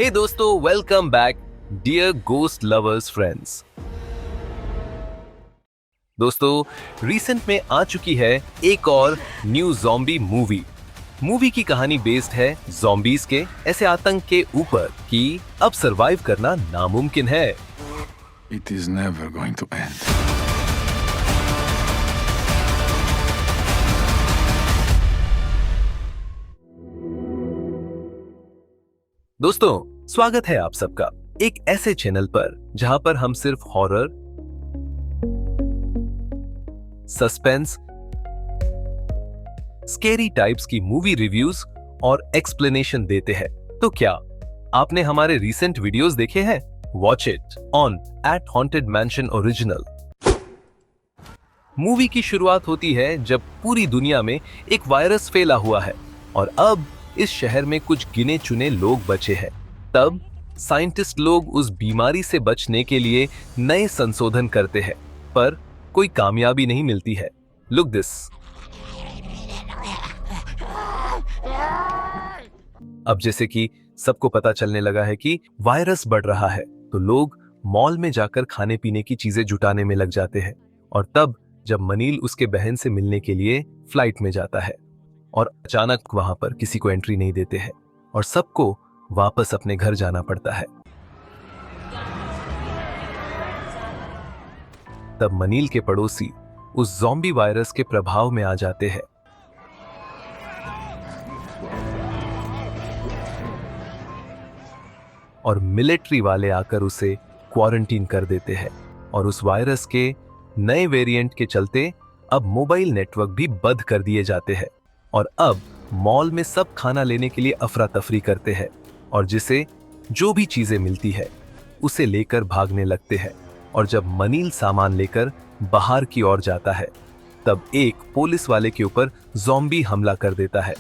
हे दोस्तों, welcome back dear ghost lovers friends. दोस्तों, recent में आ चुकी है एक और न्यू ज़ॉम्बी मूवी की कहानी बेस्ड है ज़ॉम्बीज के ऐसे आतंक के ऊपर कि अब सरवाइव करना नामुमकिन है। It is never going to end. दोस्तों, स्वागत है आप सबका एक ऐसे चैनल पर जहां पर हम सिर्फ हॉरर, सस्पेंस, स्केरी टाइप्स की मूवी रिव्यूज और एक्सप्लेनेशन देते हैं। तो क्या आपने हमारे रीसेंट वीडियोस देखे हैं? Watch it on @hauntedmansion original. Movie की शुरुआत होती है जब पूरी दुनिया में एक वायरस फैला हुआ है और अब इस शहर में कुछ गिने चुने लोग बचे हैं। तब साइंटिस्ट लोग उस बीमारी से बचने के लिए नए संशोधन करते हैं, पर कोई कामयाबी नहीं मिलती है। Look this. अब जैसे कि सबको पता चलने लगा है कि वायरस बढ़ रहा है, तो लोग मॉल में जाकर खाने पीने की चीजें जुटाने में लग जाते हैं। और तब जब मनील उसके बहन से मिलने के लिए फ्लाइट में जाता है और अचानक वहां पर किसी को एंट्री नहीं देते हैं और सबको वापस अपने घर जाना पड़ता है। तब मनील के पड़ोसी उस ज़ॉम्बी वायरस के प्रभाव में आ जाते हैं और मिलिट्री वाले आकर उसे क्वारंटीन कर देते हैं। और उस वायरस के नए वेरिएंट के चलते अब मोबाइल नेटवर्क भी बंद कर दिए जाते हैं और अब मॉल में सब खाना लेने के लिए अफरा तफरी करते हैं और जिसे जो भी चीजें मिलती है उसे लेकर भागने लगते हैं। और जब मनील सामान लेकर बाहर की ओर जाता है, तब एक पुलिस वाले के ऊपर ज़ॉम्बी हमला कर देता है।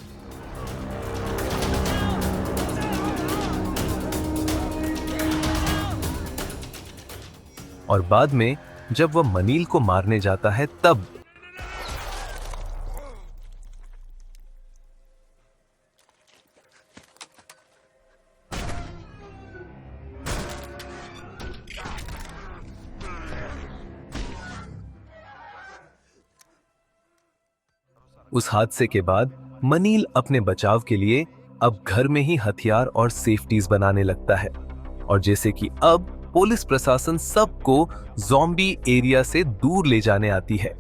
और बाद में जब वह मनील को मारने जाता है, तब उस हादसे के बाद मनील अपने बचाव के लिए अब घर में ही हथियार और सेफ्टीज बनाने लगता है। और जैसे कि अब पुलिस प्रशासन सबको ज़ॉम्बी एरिया से दूर ले जाने आती है,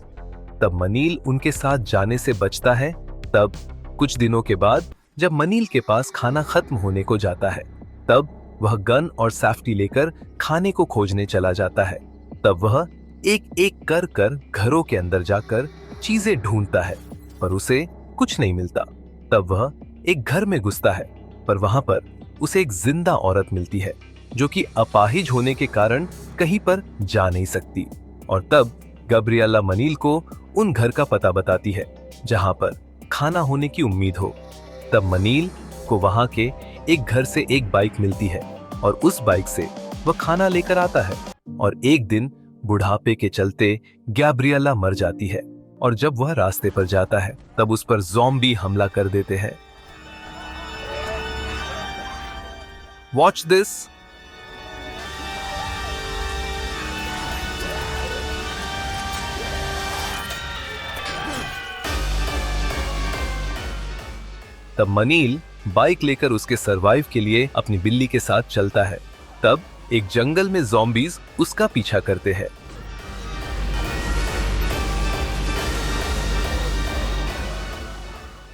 तब मनील उनके साथ जाने से बचता है। तब कुछ दिनों के बाद जब मनील के पास खाना खत्म होने को जाता है, तब वह गन और सेफ्टी लेकर खाने को खोजने चला जाता है। तब वह एक एक कर कर घरों के अंदर जाकर चीजें ढूंढता है, पर उसे कुछ नहीं मिलता। तब वह एक घर में घुसता है, पर वहां पर उसे एक जिंदा औरत मिलती है जो कि अपाहिज होने के कारण कहीं पर जा नहीं सकती। और तब गब्रिएला मनील को उन घर का पता बताती है जहां पर खाना होने की उम्मीद हो। तब मनील को वहां के एक घर से एक बाइक मिलती है और उस बाइक से वह खाना लेकर आता है। और एक दिन बुढ़ापे के चलते गब्रिएला मर जाती है और जब वह रास्ते पर जाता है, तब उस पर ज़ॉम्बी हमला कर देते हैं। Watch this. तब मनील बाइक लेकर उसके सरवाइव के लिए अपनी बिल्ली के साथ चलता है। तब एक जंगल में ज़ॉम्बीज उसका पीछा करते हैं।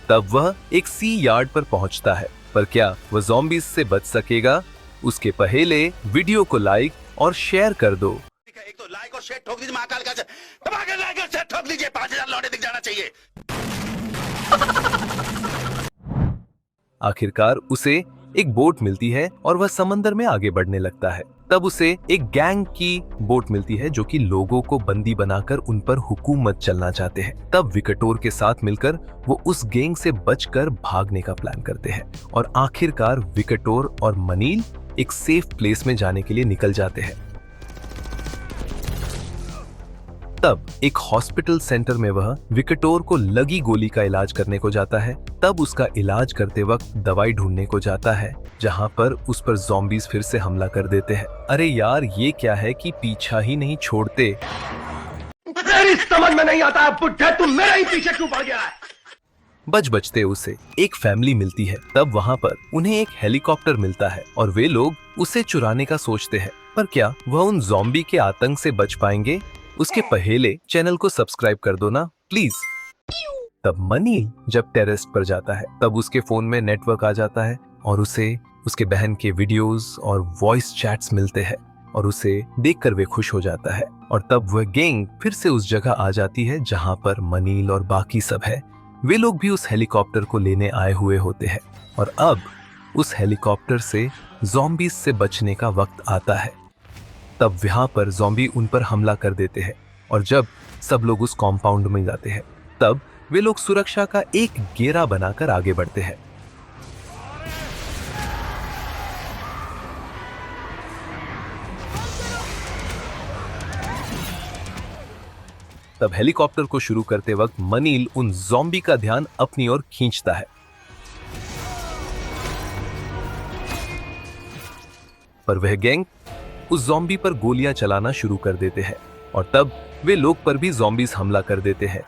तब वह एक सी यार्ड पर पहुंचता है, पर क्या वह ज़ॉम्बीज से बच सकेगा? उसके पहले वीडियो को लाइक और शेयर कर दो। एक तो लाइक और शेयर ठोक दीजिए, महाकाल का दबाकर लाइक और शेयर ठोक दीजिए, 5000 लौटे दिख जाना चाहिए। आखिरकार उसे एक बोट मिलती है और वह समंदर में आगे बढ़ने लगता है। तब उसे एक गैंग की बोट मिलती है जो कि लोगों को बंदी बनाकर उन पर हुकूमत चलना चाहते हैं। तब विकटोर के साथ मिलकर वो उस गैंग से बचकर भागने का प्लान करते हैं और आखिरकार विकटोर और मनील एक सेफ प्लेस में जाने के लिए निकल जाते हैं। तब एक हॉस्पिटल सेंटर में वह विक्टोर को लगी गोली का इलाज करने को जाता है। तब उसका इलाज करते वक्त दवाई ढूंढने को जाता है, जहां पर उस पर ज़ॉम्बीज फिर से हमला कर देते हैं। अरे यार, ये क्या है कि पीछा ही नहीं छोड़ते। मेरी समझ में नहीं आता है बुड्ढे, तुम मेरे ही पीछे क्यों पड़ गया है? बचते उसे एक फैमिली मिलती है। तब वहाँ पर उन्हें एक हेलीकॉप्टर मिलता है और वे लोग उसे चुराने का सोचते हैं। पर क्या वह उन ज़ॉम्बी के आतंक से बच पाएंगे? उसके पहले चैनल को सब्सक्राइब कर दो ना प्लीज। तब मनील जब टेरेस पर जाता है, तब उसके फोन में नेटवर्क आ जाता है और उसे उसके बहन के वीडियोस और वॉइस चैट्स मिलते हैं और उसे देखकर वे खुश हो जाता है। और तब वह गैंग फिर से उस जगह आ जाती है जहां पर मनील और बाकी सब है। वे लोग भी उस हेलीकॉप्टर को लेने आए हुए होते हैं और अब उस हेलीकॉप्टर से ज़ॉम्बीज से बचने का वक्त आता है। तब वहां पर ज़ॉम्बी उन पर हमला कर देते हैं और जब सब लोग उस कॉम्पाउंड में जाते हैं, तब वे लोग सुरक्षा का एक घेरा बनाकर आगे बढ़ते हैं। तब हेलीकॉप्टर को शुरू करते वक्त मनील उन ज़ॉम्बी का ध्यान अपनी ओर खींचता है, पर वह गैंग उस ज़ॉम्बी पर गोलियां चलाना शुरू कर देते हैं और तब वे लोग पर भी ज़ॉम्बीज हमला कर देते हैं।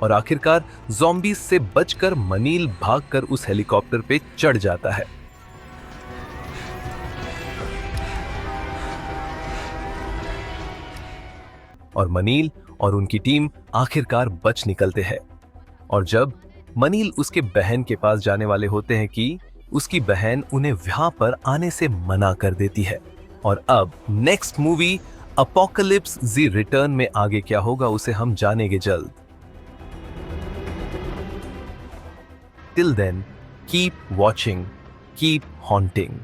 और आखिरकार ज़ॉम्बीज से बचकर मनील भागकर उस हेलीकॉप्टर पे चढ़ जाता है। और मनील और उनकी टीम आखिरकार बच निकलते हैं। और जब मनील उसके बहन के पास जाने वाले होते हैं कि उसकी बहन उन्हें वहां पर आने से मना कर देती है। और अब नेक्स्ट मूवी अपोकलिप्स ज़ी रिटर्न में आगे क्या होगा उसे हम जानेंगे जल्द। Till then, keep watching, keep haunting.